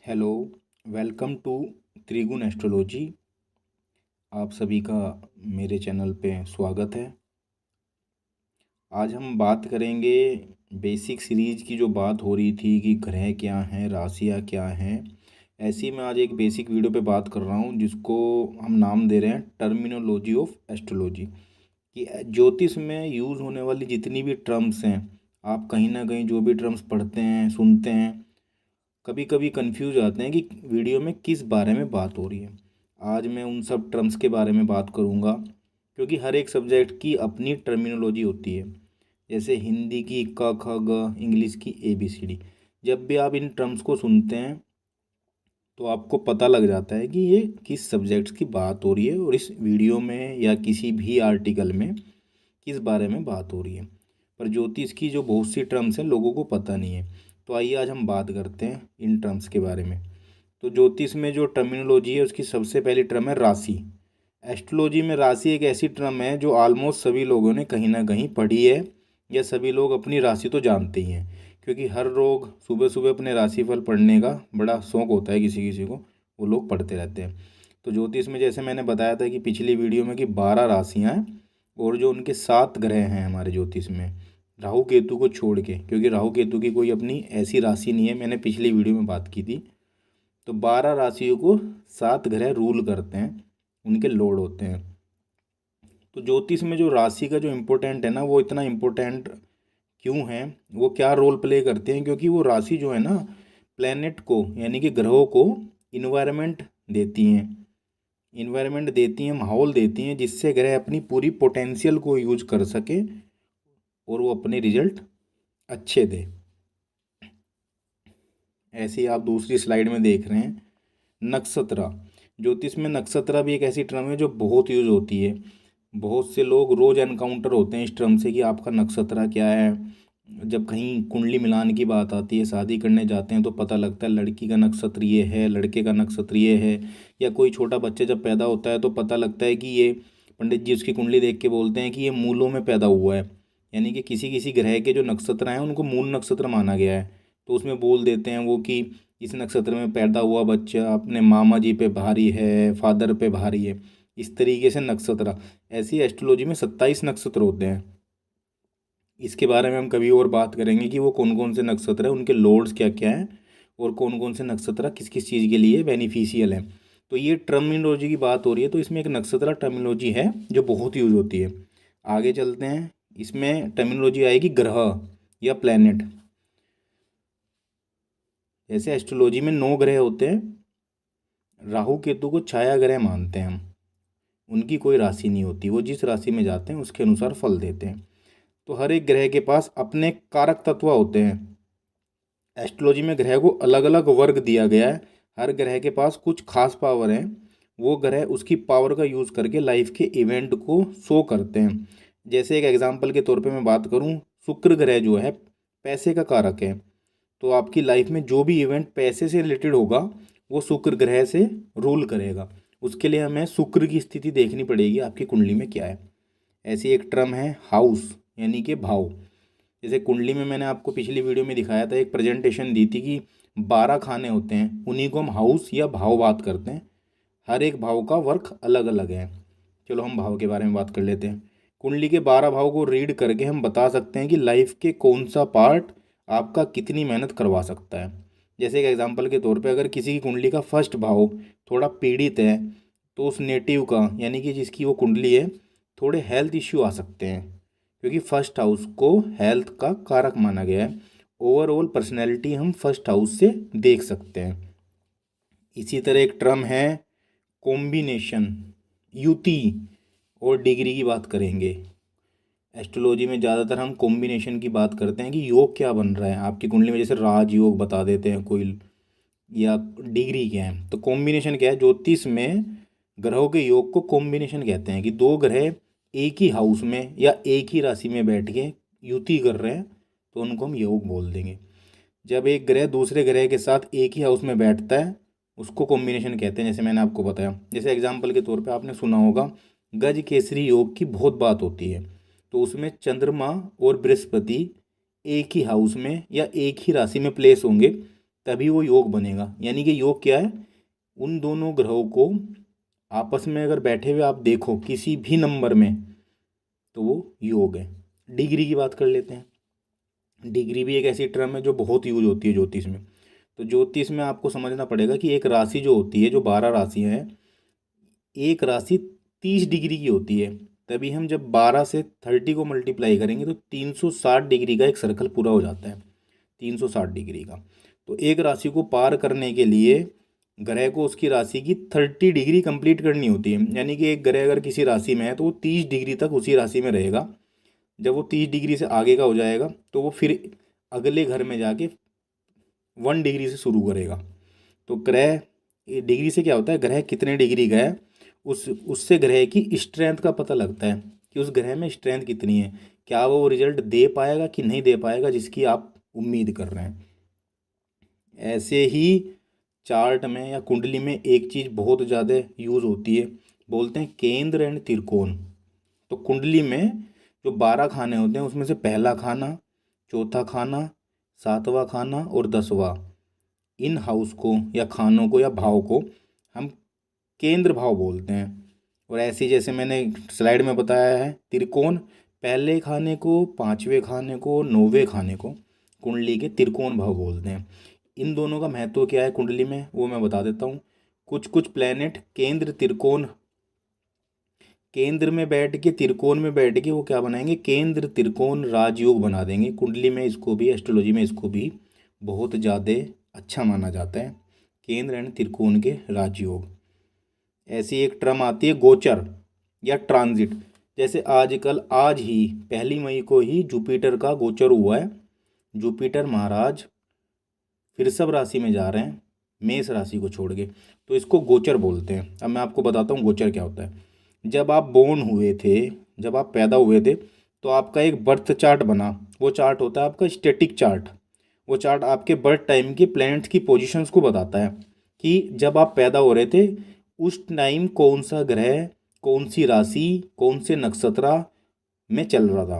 Hello. Welcome to त्रिगुण astrology. आप सभी का मेरे चैनल पे स्वागत है। आज हम बात करेंगे बेसिक सीरीज की, जो बात हो रही थी कि ग्रह क्या हैं, राशियाँ क्या हैं। ऐसी मैं आज एक बेसिक वीडियो पे बात कर रहा हूँ जिसको हम नाम दे रहे हैं टर्मिनोलॉजी ऑफ एस्ट्रोलॉजी। कि ज्योतिष में यूज़ होने वाली जितनी भी टर्म्स हैं, आप कहीं ना कहीं जो भी टर्म्स पढ़ते हैं, सुनते हैं, कभी कभी कंफ्यूज आते हैं कि वीडियो में किस बारे में बात हो रही है। आज मैं उन सब टर्म्स के बारे में बात करूँगा, क्योंकि हर एक सब्जेक्ट की अपनी टर्मिनोलॉजी होती है। जैसे हिंदी की क ख ग, इंग्लिश की ABCD। जब भी आप इन टर्म्स को सुनते हैं तो आपको पता लग जाता है कि ये किस सब्जेक्ट्स की बात हो रही है और इस वीडियो में या किसी भी आर्टिकल में किस बारे में बात हो रही है। पर ज्योतिष की जो बहुत सी टर्म्स हैं लोगों को पता नहीं है। तो आइए आज हम बात करते हैं इन टर्म्स के बारे में। तो ज्योतिष में जो टर्मिनोलॉजी है उसकी सबसे पहली टर्म है राशि। एस्ट्रोलॉजी में राशि एक ऐसी टर्म है जो ऑलमोस्ट सभी लोगों ने कहीं ना कहीं पढ़ी है, या सभी लोग अपनी राशि तो जानते ही हैं। क्योंकि हर रोज सुबह सुबह अपने राशिफल पढ़ने का बड़ा शौक होता है किसी किसी को, वो लोग पढ़ते रहते हैं। तो ज्योतिष में जैसे मैंने बताया था कि पिछली वीडियो में कि 12 राशियाँ हैं, और जो उनके 7 ग्रह हैं हमारे ज्योतिष में, राहु केतु को छोड़ के, क्योंकि राहु केतु की कोई अपनी ऐसी राशि नहीं है, मैंने पिछली वीडियो में बात की थी। तो 12 राशियों को 7 ग्रह रूल करते हैं, उनके लॉर्ड होते हैं। तो ज्योतिष में जो राशि का जो इम्पोर्टेंट है ना, वो इतना इम्पोर्टेंट क्यों है, वो क्या रोल प्ले करते हैं, क्योंकि वो राशि जो है ना, प्लेनेट को यानी कि ग्रहों को इन्वायरमेंट देती हैं। इन्वायरमेंट देती हैं, माहौल देती हैं, जिससे ग्रह अपनी पूरी पोटेंशियल को यूज कर सके और वो अपने रिजल्ट अच्छे दे। ऐसे ही आप दूसरी स्लाइड में देख रहे हैं नक्षत्र। ज्योतिष में नक्षत्र भी एक ऐसी टर्म है जो बहुत यूज होती है। बहुत से लोग रोज एनकाउंटर होते हैं इस टर्म से कि आपका नक्षत्र क्या है। जब कहीं कुंडली मिलान की बात आती है, शादी करने जाते हैं, तो पता लगता है लड़की का नक्षत्र ये है, लड़के का नक्षत्र ये है। या कोई छोटा बच्चा जब पैदा होता है तो पता लगता है कि ये, पंडित जी उसकी कुंडली देख के बोलते हैं कि ये मूलों में पैदा हुआ है। यानी कि किसी किसी ग्रह के जो नक्षत्र हैं उनको मूल नक्षत्र माना गया है। तो उसमें बोल देते हैं वो कि इस नक्षत्र में पैदा हुआ बच्चा अपने मामा जी पे भारी है, फादर पे भारी है। इस तरीके से नक्षत्र, ऐसी एस्ट्रोलॉजी में 27 नक्षत्र होते हैं। इसके बारे में हम कभी और बात करेंगे कि वो कौन कौन से नक्षत्र हैं, उनके लॉर्ड्स क्या क्या हैं, और कौन कौन से नक्षत्र किस किस चीज़ के लिए बेनिफिशियल हैं। तो ये टर्मिनोलॉजी की बात हो रही है, तो इसमें एक नक्षत्र टर्मिनोलॉजी है जो बहुत यूज होती है। आगे चलते हैं, इसमें टर्मिनोलॉजी आएगी ग्रह या प्लैनेट। जैसे एस्ट्रोलॉजी में 9 ग्रह होते हैं। राहु केतु को छाया ग्रह मानते हैं हम। उनकी कोई राशि नहीं होती, वो जिस राशि में जाते हैं उसके अनुसार फल देते हैं। तो हर एक ग्रह के पास अपने कारक तत्व होते हैं। एस्ट्रोलॉजी में ग्रह को अलग अलग वर्ग दिया गया है। हर ग्रह के पास कुछ खास पावर है। वो ग्रह उसकी पावर का यूज़ करके लाइफ के इवेंट को शो करते हैं। जैसे एक एग्जांपल के तौर पे मैं बात करूं, शुक्र ग्रह जो है पैसे का कारक है। तो आपकी लाइफ में जो भी इवेंट पैसे से रिलेटेड होगा वो शुक्र ग्रह से रूल करेगा। उसके लिए हमें शुक्र की स्थिति देखनी पड़ेगी, आपकी कुंडली में क्या है। ऐसी एक टर्म है हाउस, यानी कि भाव। जैसे कुंडली में मैंने आपको पिछली वीडियो में दिखाया था, एक प्रेजेंटेशन दी थी कि 12 खाने होते हैं, उन्हीं को हम हाउस या भाव बात करते हैं। हर एक भाव का वर्क अलग अलग है। चलो हम भाव के बारे में बात कर लेते हैं। कुंडली के 12 भाव को रीड करके हम बता सकते हैं कि लाइफ के कौन सा पार्ट आपका कितनी मेहनत करवा सकता है। जैसे एक एग्जांपल के तौर पे, अगर किसी की कुंडली का फर्स्ट भाव थोड़ा पीड़ित है, तो उस नेटिव का यानी कि जिसकी वो कुंडली है, थोड़े हेल्थ इश्यू आ सकते हैं, क्योंकि फर्स्ट हाउस को हेल्थ का कारक माना गया है। ओवरऑल पर्सनैलिटी हम फर्स्ट हाउस से देख सकते हैं। इसी तरह एक टर्म है कॉम्बिनेशन, युति और डिग्री की बात करेंगे। एस्ट्रोलॉजी में ज़्यादातर हम कॉम्बिनेशन की बात करते हैं कि योग क्या बन रहा है आपकी कुंडली में। जैसे राज योग बता देते हैं कोई, या डिग्री क्या है। तो कॉम्बिनेशन क्या है, ज्योतिष में ग्रहों के योग को कॉम्बिनेशन कहते हैं। कि दो ग्रह एक ही हाउस में या एक ही राशि में बैठ के युति कर रहे हैं, तो उनको हम योग बोल देंगे। जब एक ग्रह दूसरे ग्रह के साथ एक ही हाउस में बैठता है, उसको कॉम्बिनेशन कहते हैं। जैसे मैंने आपको बताया, जैसे एग्जाम्पल के तौर पे आपने सुना होगा गज केसरी योग की बहुत बात होती है। तो उसमें चंद्रमा और बृहस्पति एक ही हाउस में या एक ही राशि में प्लेस होंगे, तभी वो योग बनेगा। यानी कि योग क्या है, उन दोनों ग्रहों को आपस में अगर बैठे हुए आप देखो किसी भी नंबर में, तो वो योग है। डिग्री की बात कर लेते हैं। डिग्री भी एक ऐसी टर्म है जो बहुत यूज होती है ज्योतिष में। तो ज्योतिष में आपको समझना पड़ेगा कि एक राशि जो होती है, जो 12 राशियाँ हैं, एक राशि 30 डिग्री की होती है। तभी हम जब 12 से 30 को मल्टीप्लाई करेंगे तो 360 डिग्री का एक सर्कल पूरा हो जाता है, 360 डिग्री का। तो एक राशि को पार करने के लिए ग्रह को उसकी राशि की 30 डिग्री कंप्लीट करनी होती है। यानी कि एक ग्रह अगर किसी राशि में है तो वो 30 डिग्री तक उसी राशि में रहेगा। जब वो 30 डिग्री से आगे का हो जाएगा तो वो फिर अगले घर में जाके 1 डिग्री से शुरू करेगा। तो ग्रह डिग्री से क्या होता है, ग्रह कितने डिग्री का है उससे ग्रह की स्ट्रेंथ का पता लगता है कि उस ग्रह में स्ट्रेंथ कितनी है, क्या वो रिजल्ट दे पाएगा कि नहीं दे पाएगा जिसकी आप उम्मीद कर रहे हैं। ऐसे ही चार्ट में या कुंडली में एक चीज़ बहुत ज़्यादा यूज़ होती है, बोलते हैं केंद्र एंड त्रिकोण। तो कुंडली में जो 12 खाने होते हैं उसमें से पहला खाना, चौथा खाना, सातवां खाना और 10वां, इन हाउस को या खानों को या भाव को हम केंद्र भाव बोलते हैं। और ऐसे ही जैसे मैंने स्लाइड में बताया है, त्रिकोण पहले खाने को, पांचवें खाने को, 9वें खाने को कुंडली के त्रिकोण भाव बोलते हैं। इन दोनों का महत्व क्या है कुंडली में वो मैं बता देता हूँ। कुछ कुछ प्लेनेट केंद्र त्रिकोण, केंद्र में बैठ के त्रिकोण में बैठ के वो क्या बनाएंगे, केंद्र त्रिकोण राजयोग बना देंगे। कुंडली में इसको भी, एस्ट्रोलॉजी में इसको भी बहुत ज़्यादा अच्छा माना जाता है, केंद्र एंड त्रिकोण के राजयोग। ऐसी एक टर्म आती है गोचर या ट्रांजिट। जैसे आजकल आज ही 1 मई को ही जुपिटर का गोचर हुआ है। जुपिटर महाराज वृषभ राशि में जा रहे हैं मेष राशि को छोड़ के, तो इसको गोचर बोलते हैं। अब मैं आपको बताता हूँ गोचर क्या होता है। जब आप बोर्न हुए थे, जब आप पैदा हुए थे, तो आपका एक बर्थ चार्ट बना। वो चार्ट होता है आपका स्टैटिक चार्ट। वो चार्ट आपके बर्थ टाइम के प्लैनेट्स की पोजीशंस को बताता है कि जब आप पैदा हो रहे थे उस टाइम कौन सा ग्रह, कौन सी राशि, कौन से नक्षत्र में चल रहा था।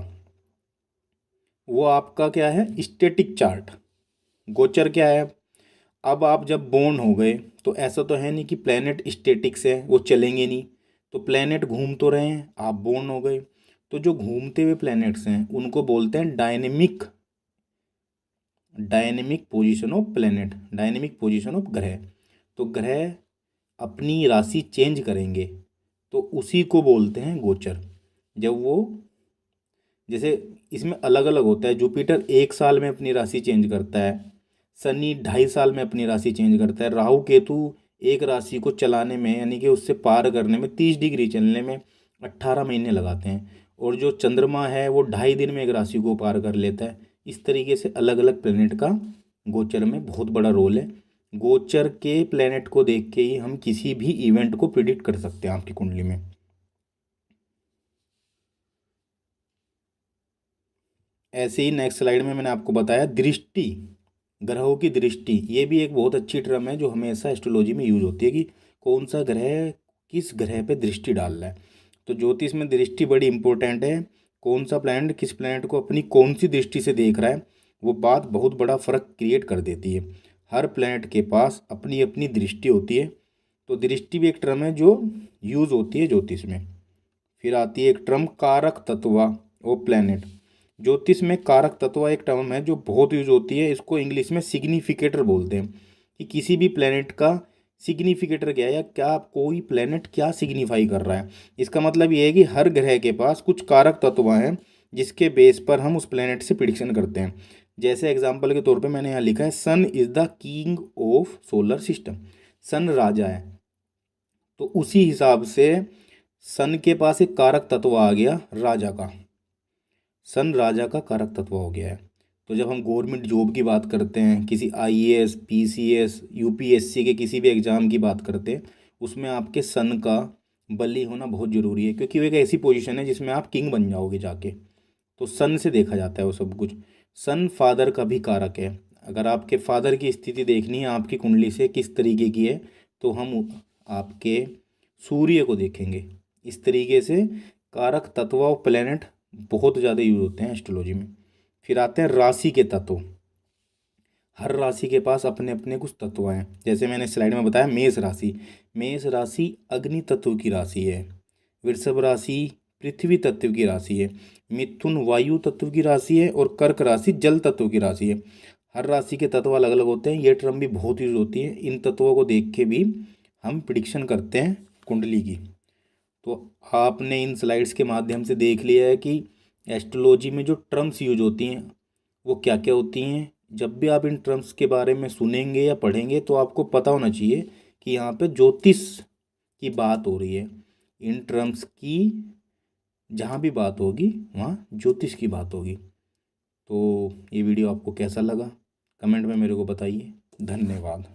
वो आपका क्या है, स्टैटिक चार्ट। गोचर क्या है, अब आप जब बोर्न हो गए तो ऐसा तो है नहीं कि प्लैनेट स्टैटिक्स है, वो चलेंगे नहीं। तो प्लैनेट घूम तो रहे हैं, आप बोर्न हो गए। तो जो घूमते हुए प्लैनेट्स हैं उनको बोलते हैं dynamic, dynamic position of planet, dynamic position of ग्रह। तो ग्रह अपनी राशि चेंज करेंगे तो उसी को बोलते हैं गोचर। जब वो, जैसे इसमें अलग अलग होता है, जुपिटर 1 साल में अपनी राशि चेंज करता है, शनि 2.5 साल में अपनी राशि चेंज करता है, राहु केतु एक राशि को चलाने में यानी कि उससे पार करने में 30 डिग्री चलने में 18 महीने लगाते हैं, और जो चंद्रमा है वो 2.5 दिन में एक राशि को पार कर लेता है। इस तरीके से अलग अलग प्लेनेट का गोचर में बहुत बड़ा रोल है। गोचर के प्लेनेट को देख के ही हम किसी भी इवेंट को प्रिडिक्ट कर सकते हैं आपकी कुंडली में। ऐसे ही नेक्स्ट स्लाइड में मैंने आपको बताया दृष्टि, ग्रहों की दृष्टि। ये भी एक बहुत अच्छी टर्म है जो हमेशा एस्ट्रोलॉजी में यूज होती है कि कौन सा ग्रह किस ग्रह पे दृष्टि डाल रहा है। तो ज्योतिष में दृष्टि बड़ी इंपॉर्टेंट है। कौन सा प्लैनेट किस प्लैनेट को अपनी कौन सी दृष्टि से देख रहा है, वो बात बहुत बड़ा फर्क क्रिएट कर देती है। हर प्लैनेट के पास अपनी अपनी दृष्टि होती है। तो दृष्टि भी एक टर्म है जो यूज होती है ज्योतिष में। फिर आती है एक टर्म कारक तत्व और प्लैनेट। ज्योतिष में कारक तत्व एक टर्म है जो बहुत यूज होती है। इसको इंग्लिश में सिग्निफिकेटर बोलते हैं कि किसी भी प्लैनेट का सिग्निफिकेटर क्या है, या क्या कोई प्लैनेट क्या सिग्निफाई कर रहा है। इसका मतलब ये है कि हर ग्रह के पास कुछ कारक तत्व हैं जिसके बेस पर हम उस प्लैनेट से प्रिडिक्शन करते हैं। जैसे एग्जाम्पल के तौर पे मैंने यहाँ लिखा है sun is the king of solar system. Sun राजा है, तो उसी हिसाब से सन के पास एक कारक तत्व आ गया राजा का। सन राजा का कारक तत्व हो गया है। तो जब हम गवर्नमेंट जॉब की बात करते हैं, किसी आईएएस, पीसीएस, यूपीएससी के किसी भी एग्ज़ाम की बात करते हैं, उसमें आपके सन का बली होना बहुत ज़रूरी है, क्योंकि वो एक ऐसी पोजीशन है जिसमें आप किंग बन जाओगे जाके। तो सन से देखा जाता है वो सब कुछ। सन फादर का भी कारक है। अगर आपके फादर की स्थिति देखनी है आपकी कुंडली से किस तरीके की है, तो हम आपके सूर्य को देखेंगे। इस तरीके से कारक तत्व और प्लैनेट बहुत ज़्यादा यूज होते हैं एस्ट्रोलॉजी में। फिर आते हैं राशि के तत्व। हर राशि के पास अपने अपने कुछ तत्व हैं। जैसे मैंने स्लाइड में बताया, मेष राशि अग्नि तत्व की राशि है। वृषभ राशि पृथ्वी तत्व की राशि है। मिथुन वायु तत्व की राशि है और कर्क राशि जल तत्व की राशि है। हर राशि के तत्व अलग अलग होते हैं। ये टर्म भी बहुत यूज होती है। इन तत्वों को देख के भी हम प्रिडिक्शन करते हैं कुंडली की। तो आपने इन स्लाइड्स के माध्यम से देख लिया है कि एस्ट्रोलॉजी में जो टर्म्स यूज होती हैं वो क्या क्या होती हैं। जब भी आप इन टर्म्स के बारे में सुनेंगे या पढ़ेंगे तो आपको पता होना चाहिए कि यहाँ पे ज्योतिष की बात हो रही है। इन टर्म्स की जहाँ भी बात होगी वहाँ ज्योतिष की बात होगी। तो ये वीडियो आपको कैसा लगा, कमेंट में मेरे को बताइए। धन्यवाद।